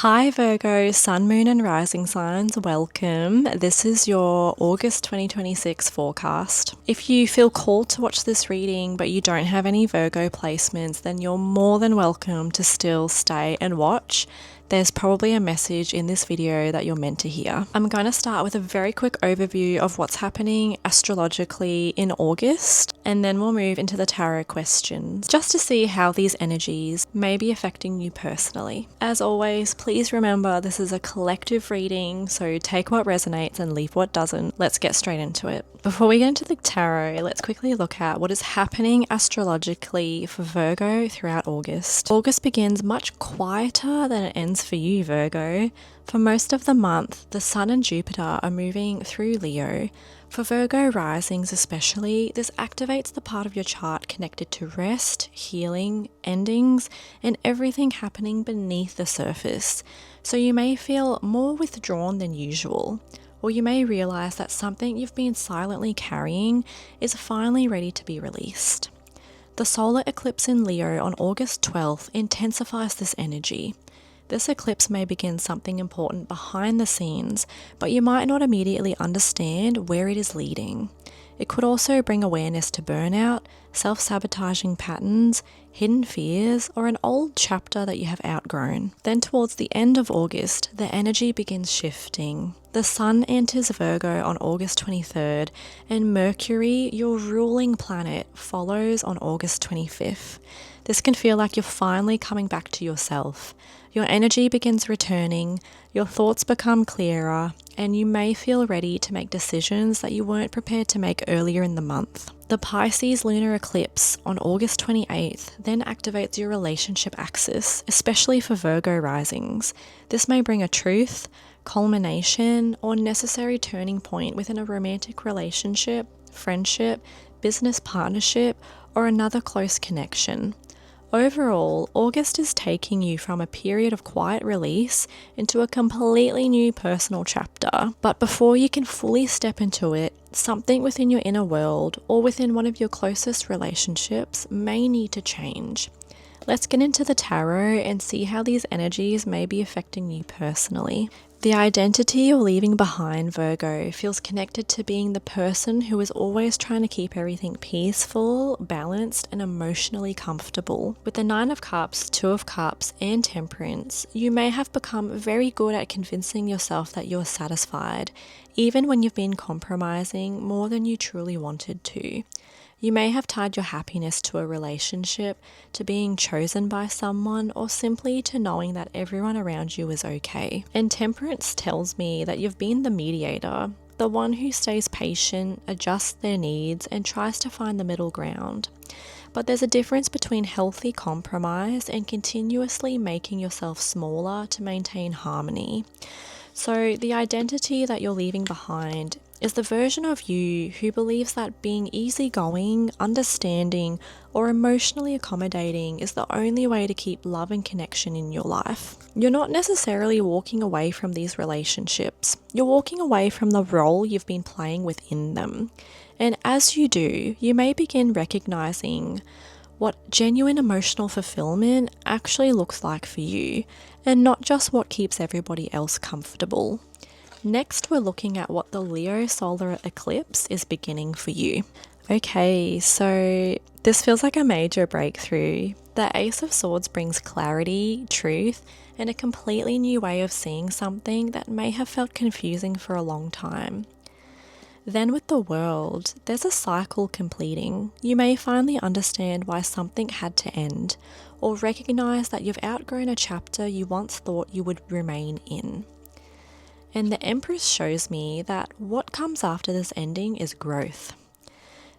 Hi Virgo, Sun, Moon and Rising signs, welcome. This is your August 2026 forecast. If you feel called to watch this reading but you don't have any Virgo placements, then you're more than welcome to still stay and watch. There's probably a message in this video that you're meant to hear. I'm going to start with a very quick overview of what's happening astrologically in August, and then we'll move into the tarot questions, just to see how these energies may be affecting you personally. As always, please remember this is a collective reading, so take what resonates and leave what doesn't. Let's get straight into it. Before we get into the tarot, let's quickly look at what is happening astrologically for Virgo throughout August. August begins much quieter than it ends for you, Virgo. For most of the month, the Sun and Jupiter are moving through Leo. For Virgo risings especially, this activates the part of your chart connected to rest, healing, endings, and everything happening beneath the surface. So you may feel more withdrawn than usual, or you may realize that something you've been silently carrying is finally ready to be released. The solar eclipse in Leo on August 12th intensifies this energy. This eclipse may begin something important behind the scenes, but you might not immediately understand where it is leading. It could also bring awareness to burnout, self-sabotaging patterns, hidden fears, or an old chapter that you have outgrown. Then towards the end of August, the energy begins shifting. The Sun enters Virgo on August 23rd, and Mercury, your ruling planet, follows on August 25th. This can feel like you're finally coming back to yourself. Your energy begins returning, your thoughts become clearer, and you may feel ready to make decisions that you weren't prepared to make earlier in the month. The Pisces Lunar Eclipse on August 28th then activates your relationship axis, especially for Virgo risings. This may bring a truth, culmination, or necessary turning point within a romantic relationship, friendship, business partnership, or another close connection. Overall, August is taking you from a period of quiet release into a completely new personal chapter. But before you can fully step into it, something within your inner world or within one of your closest relationships may need to change. Let's get into the tarot and see how these energies may be affecting you personally. The identity you're leaving behind, Virgo, feels connected to being the person who is always trying to keep everything peaceful, balanced, and emotionally comfortable. With the Nine of Cups, Two of Cups, and Temperance, you may have become very good at convincing yourself that you're satisfied, even when you've been compromising more than you truly wanted to. You may have tied your happiness to a relationship, to being chosen by someone, or simply to knowing that everyone around you is okay. And Temperance tells me that you've been the mediator, the one who stays patient, adjusts their needs, and tries to find the middle ground. But there's a difference between healthy compromise and continuously making yourself smaller to maintain harmony. So the identity that you're leaving behind is the version of you who believes that being easygoing, understanding, or emotionally accommodating is the only way to keep love and connection in your life. You're not necessarily walking away from these relationships. You're walking away from the role you've been playing within them. And as you do, you may begin recognizing what genuine emotional fulfillment actually looks like for you, and not just what keeps everybody else comfortable. Next, we're looking at what the Leo Solar Eclipse is beginning for you. Okay, so this feels like a major breakthrough. The Ace of Swords brings clarity, truth, and a completely new way of seeing something that may have felt confusing for a long time. Then with the World, there's a cycle completing. You may finally understand why something had to end, or recognize that you've outgrown a chapter you once thought you would remain in. And the Empress shows me that what comes after this ending is growth.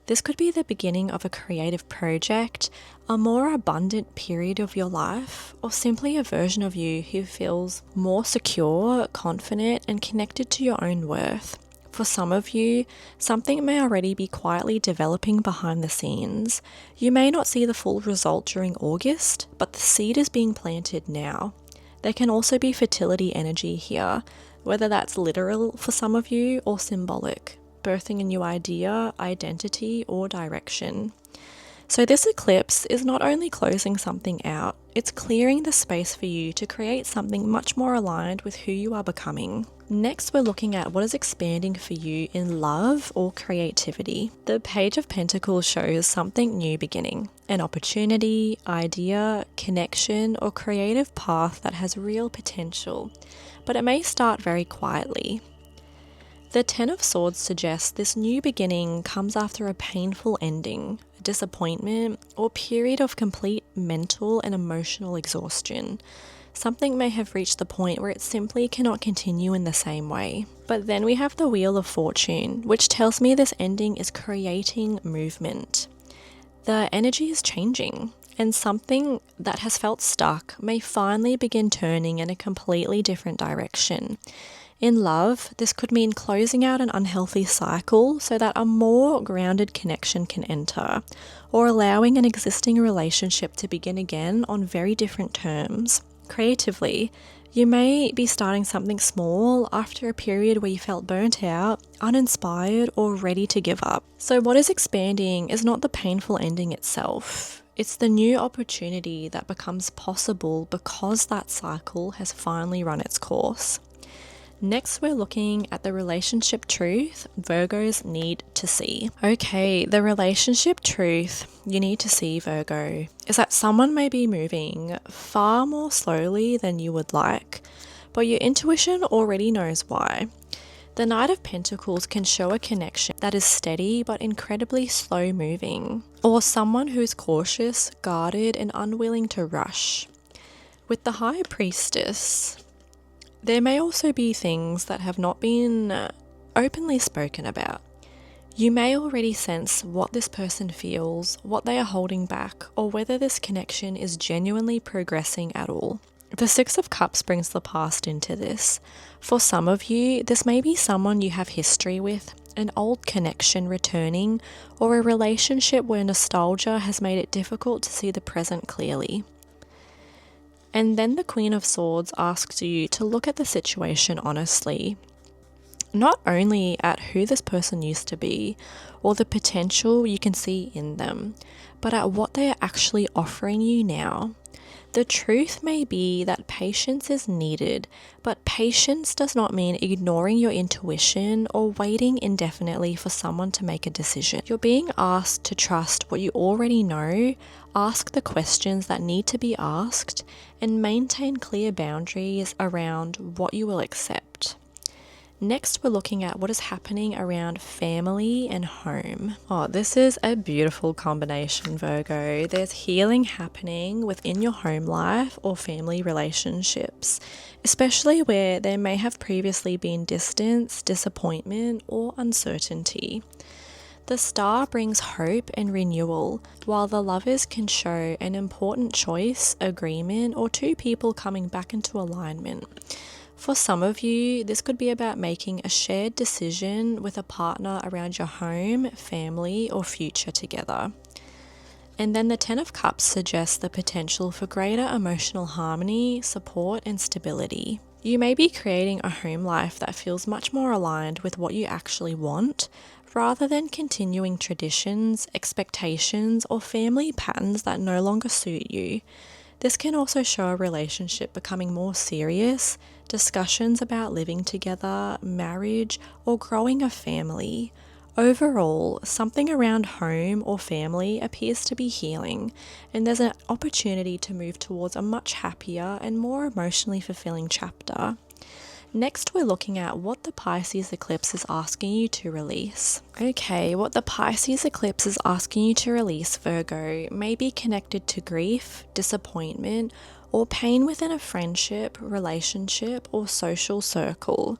This could be the beginning of a creative project, a more abundant period of your life, or simply a version of you who feels more secure, confident, and connected to your own worth. For some of you, something may already be quietly developing behind the scenes. You may not see the full result during August, but the seed is being planted now. There can also be fertility energy here, whether that's literal for some of you or symbolic, birthing a new idea, identity, or direction. So this eclipse is not only closing something out, it's clearing the space for you to create something much more aligned with who you are becoming. Next, we're looking at what is expanding for you in love or creativity. The Page of Pentacles shows something new beginning, an opportunity, idea, connection, or creative path that has real potential, but it may start very quietly. The Ten of Swords suggests this new beginning comes after a painful ending, disappointment, or period of complete mental and emotional exhaustion. Something may have reached the point where it simply cannot continue in the same way. But then we have the Wheel of Fortune, which tells me this ending is creating movement. The energy is changing, and something that has felt stuck may finally begin turning in a completely different direction. In love, this could mean closing out an unhealthy cycle so that a more grounded connection can enter, or allowing an existing relationship to begin again on very different terms. Creatively, you may be starting something small after a period where you felt burnt out, uninspired, or ready to give up. So what is expanding is not the painful ending itself. It's the new opportunity that becomes possible because that cycle has finally run its course. Next, we're looking at the relationship truth Virgos need to see. Okay, the relationship truth you need to see, Virgo, is that someone may be moving far more slowly than you would like, but your intuition already knows why. The Knight of Pentacles can show a connection that is steady but incredibly slow moving, or someone who's cautious, guarded, and unwilling to rush. With the High Priestess, there may also be things that have not been openly spoken about. You may already sense what this person feels, what they are holding back, or whether this connection is genuinely progressing at all. The Six of Cups brings the past into this. For some of you, this may be someone you have history with, an old connection returning, or a relationship where nostalgia has made it difficult to see the present clearly. And then the Queen of Swords asks you to look at the situation honestly, not only at who this person used to be or the potential you can see in them, but at what they are actually offering you now. The truth may be that patience is needed, but patience does not mean ignoring your intuition or waiting indefinitely for someone to make a decision. You're being asked to trust what you already know, ask the questions that need to be asked, and maintain clear boundaries around what you will accept. Next, we're looking at what is happening around family and home. Oh, this is a beautiful combination, Virgo. There's healing happening within your home life or family relationships, especially where there may have previously been distance, disappointment, or uncertainty. The Star brings hope and renewal, while the Lovers can show an important choice, agreement, or two people coming back into alignment. For some of you, this could be about making a shared decision with a partner around your home, family, or future together. And then the Ten of Cups suggests the potential for greater emotional harmony, support, and stability. You may be creating a home life that feels much more aligned with what you actually want, rather than continuing traditions, expectations, or family patterns that no longer suit you. This can also show a relationship becoming more serious, discussions about living together, marriage, or growing a family. Overall, something around home or family appears to be healing, and there's an opportunity to move towards a much happier and more emotionally fulfilling chapter. Next, we're looking at what the Pisces eclipse is asking you to release. Okay, what the Pisces eclipse is asking you to release, Virgo, may be connected to grief, disappointment, or pain within a friendship, relationship, or social circle.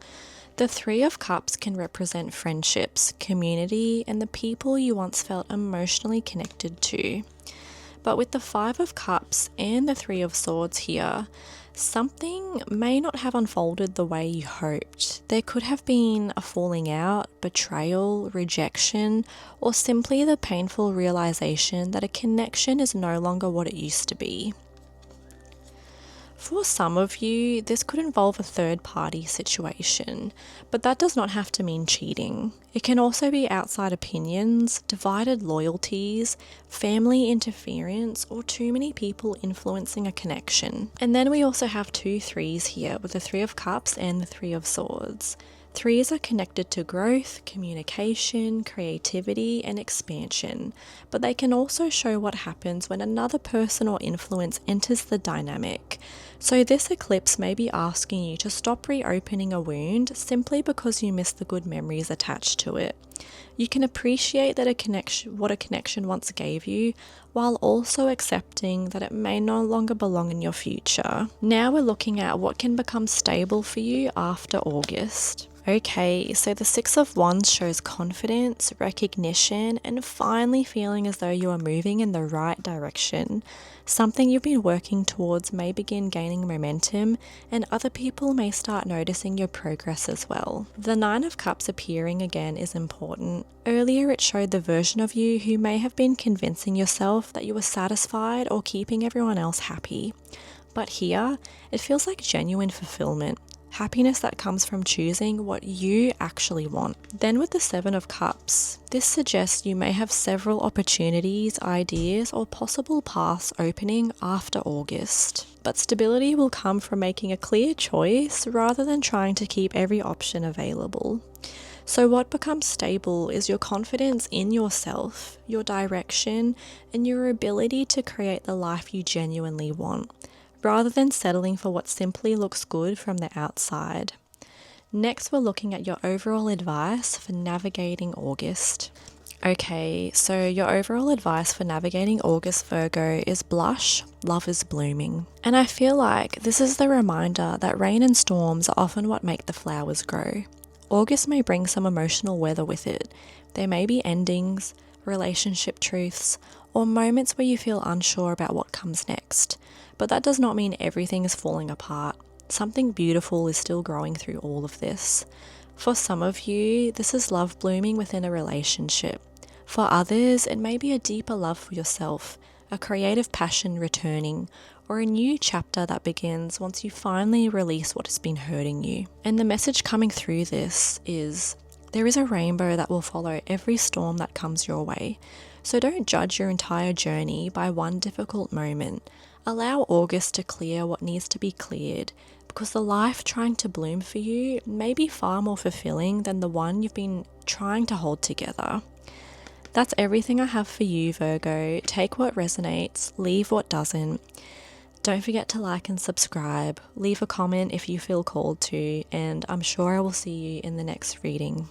The Three of Cups can represent friendships, community, and the people you once felt emotionally connected to. But with the Five of Cups and the Three of Swords here, something may not have unfolded the way you hoped. There could have been a falling out, betrayal, rejection, or simply the painful realization that a connection is no longer what it used to be. For some of you, this could involve a third-party situation, but that does not have to mean cheating. It can also be outside opinions, divided loyalties, family interference, or too many people influencing a connection. And then we also have two threes here with the Three of Cups and the Three of Swords. Threes are connected to growth, communication, creativity, and expansion, but they can also show what happens when another person or influence enters the dynamic. So this eclipse may be asking you to stop reopening a wound simply because you miss the good memories attached to it. You can appreciate that what a connection once gave you, while also accepting that it may no longer belong in your future. Now we're looking at what can become stable for you after August. Okay, so the Six of Wands shows confidence, recognition, and finally feeling as though you are moving in the right direction. Something you've been working towards may begin gaining momentum, and other people may start noticing your progress as well. The Nine of Cups appearing again is important. Earlier it showed the version of you who may have been convincing yourself that you were satisfied or keeping everyone else happy. But here, it feels like genuine fulfillment. Happiness that comes from choosing what you actually want. Then with the Seven of Cups, this suggests you may have several opportunities, ideas, or possible paths opening after August. But stability will come from making a clear choice rather than trying to keep every option available. So what becomes stable is your confidence in yourself, your direction, and your ability to create the life you genuinely want, rather than settling for what simply looks good from the outside. Next, we're looking at your overall advice for navigating August. Okay, so your overall advice for navigating August, Virgo, is blush, love is blooming. And I feel like this is the reminder that rain and storms are often what make the flowers grow. August may bring some emotional weather with it. There may be endings, relationship truths, or moments where you feel unsure about what comes next. But that does not mean everything is falling apart. Something beautiful is still growing through all of this. For some of you, this is love blooming within a relationship. For others, it may be a deeper love for yourself, a creative passion returning, or a new chapter that begins once you finally release what has been hurting you. And the message coming through this is, there is a rainbow that will follow every storm that comes your way. So don't judge your entire journey by one difficult moment. Allow August to clear what needs to be cleared, because the life trying to bloom for you may be far more fulfilling than the one you've been trying to hold together. That's everything I have for you, Virgo. Take what resonates, leave what doesn't. Don't forget to like and subscribe. Leave a comment if you feel called to, and I'm sure I will see you in the next reading.